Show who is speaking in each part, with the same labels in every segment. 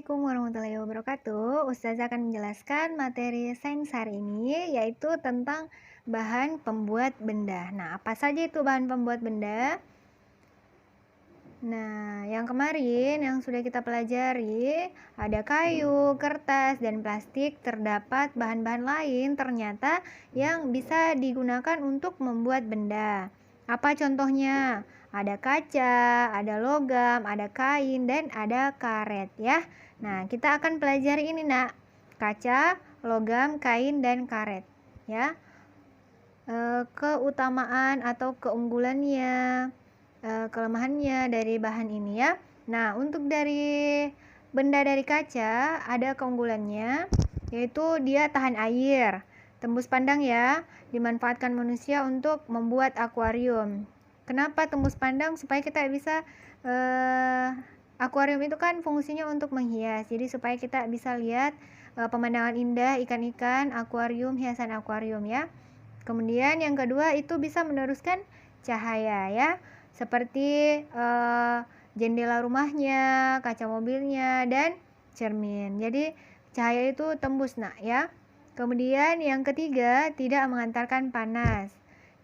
Speaker 1: Assalamualaikum warahmatullahi wabarakatuh. Ustazah akan menjelaskan materi sains hari ini, yaitu tentang bahan pembuat benda. Nah, apa saja itu bahan pembuat benda? Nah, yang kemarin yang sudah kita pelajari, ada kayu, kertas, dan plastik. Terdapat bahan-bahan lain ternyata yang bisa digunakan untuk membuat benda. Apa contohnya? Ada kaca, ada logam, ada kain, dan ada karet ya. Nah, kita akan pelajari ini, Nak. Kaca, logam, kain, dan karet ya. Keutamaan atau keunggulannya, kelemahannya dari bahan ini ya. Nah, untuk dari benda dari kaca ada keunggulannya, yaitu dia tahan air, tembus pandang ya, dimanfaatkan manusia untuk membuat akuarium. Kenapa tembus pandang? Supaya kita bisa akuarium itu kan fungsinya untuk menghias, jadi supaya kita bisa lihat pemandangan indah, ikan-ikan, akuarium, hiasan akuarium ya. Kemudian yang kedua itu bisa meneruskan cahaya ya, seperti jendela rumahnya, kaca mobilnya, dan cermin. Jadi cahaya itu tembus, Nak ya. Kemudian yang ketiga, tidak mengantarkan panas.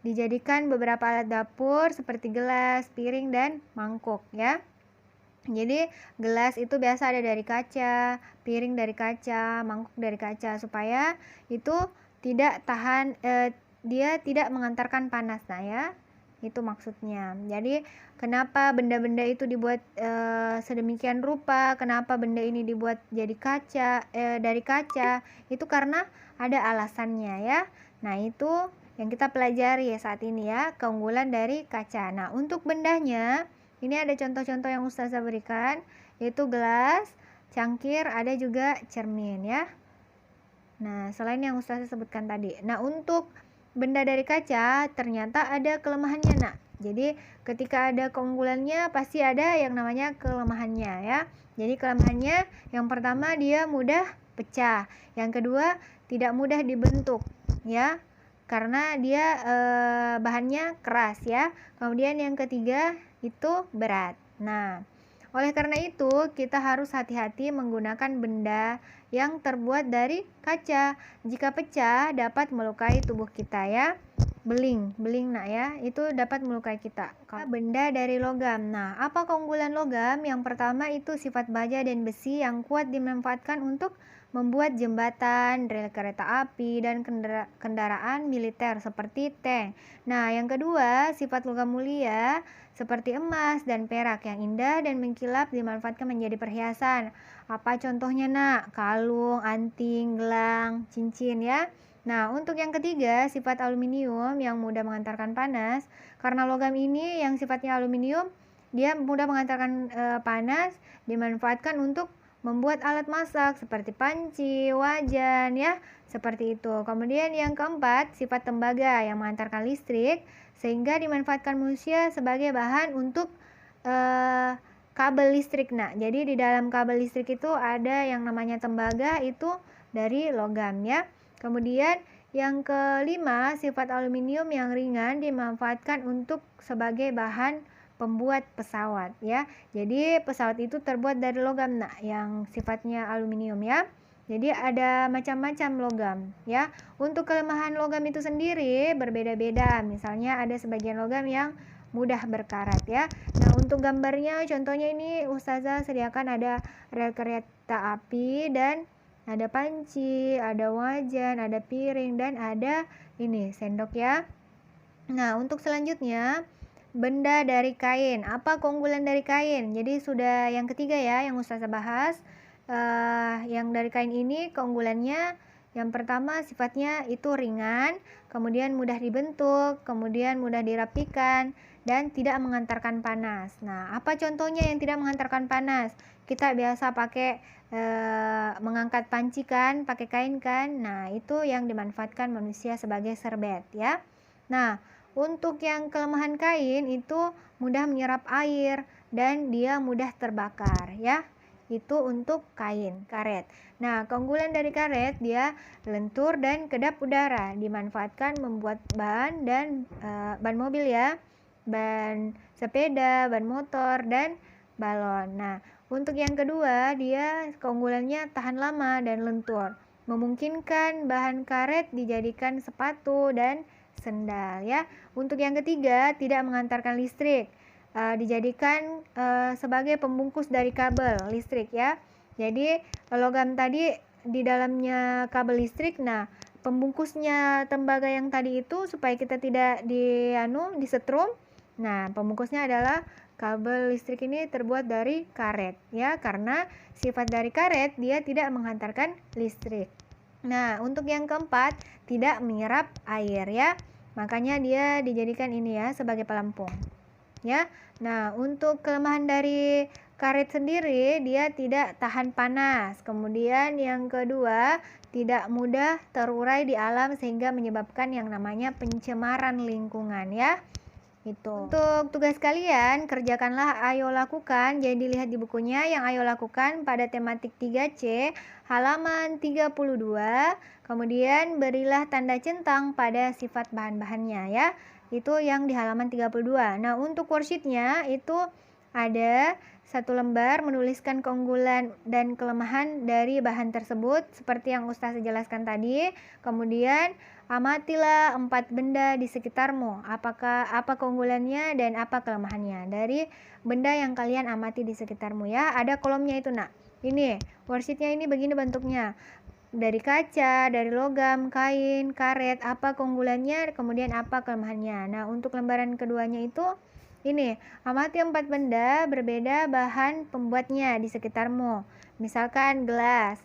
Speaker 1: Dijadikan beberapa alat dapur seperti gelas, piring, dan mangkuk ya. Jadi gelas itu biasa ada dari kaca, piring dari kaca, mangkuk dari kaca, supaya itu tidak tahan, dia tidak mengantarkan panas. Nah ya, itu maksudnya. Jadi kenapa benda-benda itu dibuat sedemikian rupa, kenapa benda ini dibuat jadi kaca, dari kaca, itu karena ada alasannya ya. Nah itu yang kita pelajari ya saat ini ya, keunggulan dari kaca. Nah untuk bendanya, ini ada contoh-contoh yang Ustazah berikan, yaitu gelas, cangkir, ada juga cermin ya. Nah, selain yang Ustazah sebutkan tadi. Nah, untuk benda dari kaca ternyata ada kelemahannya, Nak. Jadi, ketika ada keunggulannya pasti ada yang namanya kelemahannya ya. Jadi, kelemahannya yang pertama dia mudah pecah. Yang kedua, tidak mudah dibentuk ya. Karena dia bahannya keras ya. Kemudian yang ketiga itu berat. Nah, oleh karena itu kita harus hati-hati menggunakan benda yang terbuat dari kaca. Jika pecah dapat melukai tubuh kita ya. Beling nak ya, itu dapat melukai kita. Kalau benda dari logam. Nah, apa keunggulan logam? Yang pertama itu sifat baja dan besi yang kuat dimanfaatkan untuk membuat jembatan, rel kereta api, dan kendaraan militer seperti tank. Nah, yang kedua, sifat logam mulia seperti emas dan perak yang indah dan mengkilap dimanfaatkan menjadi perhiasan. Apa contohnya, Nak? Kalung, anting, gelang, cincin ya. Nah, untuk yang ketiga, sifat aluminium yang mudah mengantarkan panas. Karena logam ini yang sifatnya aluminium, dia mudah mengantarkan panas, dimanfaatkan untuk membuat alat masak seperti panci, wajan ya, seperti itu. Kemudian yang keempat, sifat tembaga yang mengantarkan listrik sehingga dimanfaatkan manusia sebagai bahan untuk kabel listrik. Nah, jadi di dalam kabel listrik itu ada yang namanya tembaga, itu dari logam ya. Kemudian yang kelima, sifat aluminium yang ringan dimanfaatkan untuk sebagai bahan pembuat pesawat ya. Jadi pesawat itu terbuat dari logam, nah, yang sifatnya aluminium ya. Jadi ada macam-macam logam ya. Untuk kelemahan logam itu sendiri berbeda-beda. Misalnya ada sebagian logam yang mudah berkarat ya. Nah, untuk gambarnya contohnya ini Ustazah sediakan ada rel kereta api, dan ada panci, ada wajan, ada piring, dan ada ini sendok ya. Nah, untuk selanjutnya benda dari kain. Apa keunggulan dari kain? Jadi sudah yang ketiga ya yang Ustazah bahas. Yang dari kain ini keunggulannya yang pertama sifatnya itu ringan, kemudian mudah dibentuk, kemudian mudah dirapikan, dan tidak mengantarkan panas. Nah, apa contohnya yang tidak mengantarkan panas? Kita biasa pakai mengangkat panci kan, pakai kain kan. Nah, itu yang dimanfaatkan manusia sebagai serbet ya. Nah, untuk yang kelemahan kain itu mudah menyerap air dan dia mudah terbakar ya. Itu untuk kain, karet. Nah, keunggulan dari karet dia lentur dan kedap udara, dimanfaatkan membuat ban dan ban mobil ya, ban sepeda, ban motor, dan balon. Nah, Untuk yang kedua, dia keunggulannya tahan lama dan lentur, memungkinkan bahan karet dijadikan sepatu dan sendal ya. Untuk yang ketiga, tidak mengantarkan listrik, dijadikan sebagai pembungkus dari kabel listrik ya. Jadi logam tadi di dalamnya kabel listrik. Nah, pembungkusnya tembaga yang tadi itu supaya kita tidak disetrum. Nah, pembungkusnya adalah kabel listrik ini terbuat dari karet ya, karena sifat dari karet dia tidak menghantarkan listrik. Nah, untuk yang keempat, tidak menyerap air ya. Makanya dia dijadikan ini ya sebagai pelampung. Ya. Nah, untuk kelemahan dari karet sendiri, dia tidak tahan panas. Kemudian yang kedua, tidak mudah terurai di alam sehingga menyebabkan yang namanya pencemaran lingkungan ya. Itu. Untuk tugas kalian, kerjakanlah ayo lakukan. Jadi lihat di bukunya yang ayo lakukan pada tematik 3C, halaman 32. Kemudian berilah tanda centang pada sifat bahan-bahannya ya. Itu yang di halaman 32. Nah, untuk worksheetnya itu ada satu lembar menuliskan keunggulan dan kelemahan dari bahan tersebut seperti yang Ustaz jelaskan tadi. Kemudian amatilah 4 benda di sekitarmu. Apa keunggulannya dan apa kelemahannya dari benda yang kalian amati di sekitarmu ya. Ada kolomnya itu nak. Ini worksheetnya ini begini bentuknya. Dari kaca, dari logam, kain, karet, apa keunggulannya, kemudian apa kelemahannya. Nah, untuk lembaran keduanya itu ini, amati 4 benda berbeda bahan pembuatnya di sekitarmu. Misalkan gelas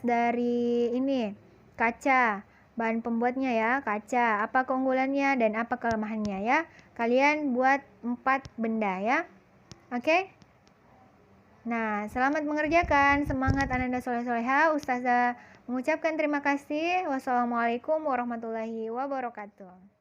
Speaker 1: dari ini, kaca, bahan pembuatnya ya, kaca, apa keunggulannya dan apa kelemahannya ya. Kalian buat 4 benda ya. Oke? Nah, selamat mengerjakan. Semangat Ananda soleh-soleha. Ustazah mengucapkan terima kasih. Wassalamualaikum warahmatullahi wabarakatuh.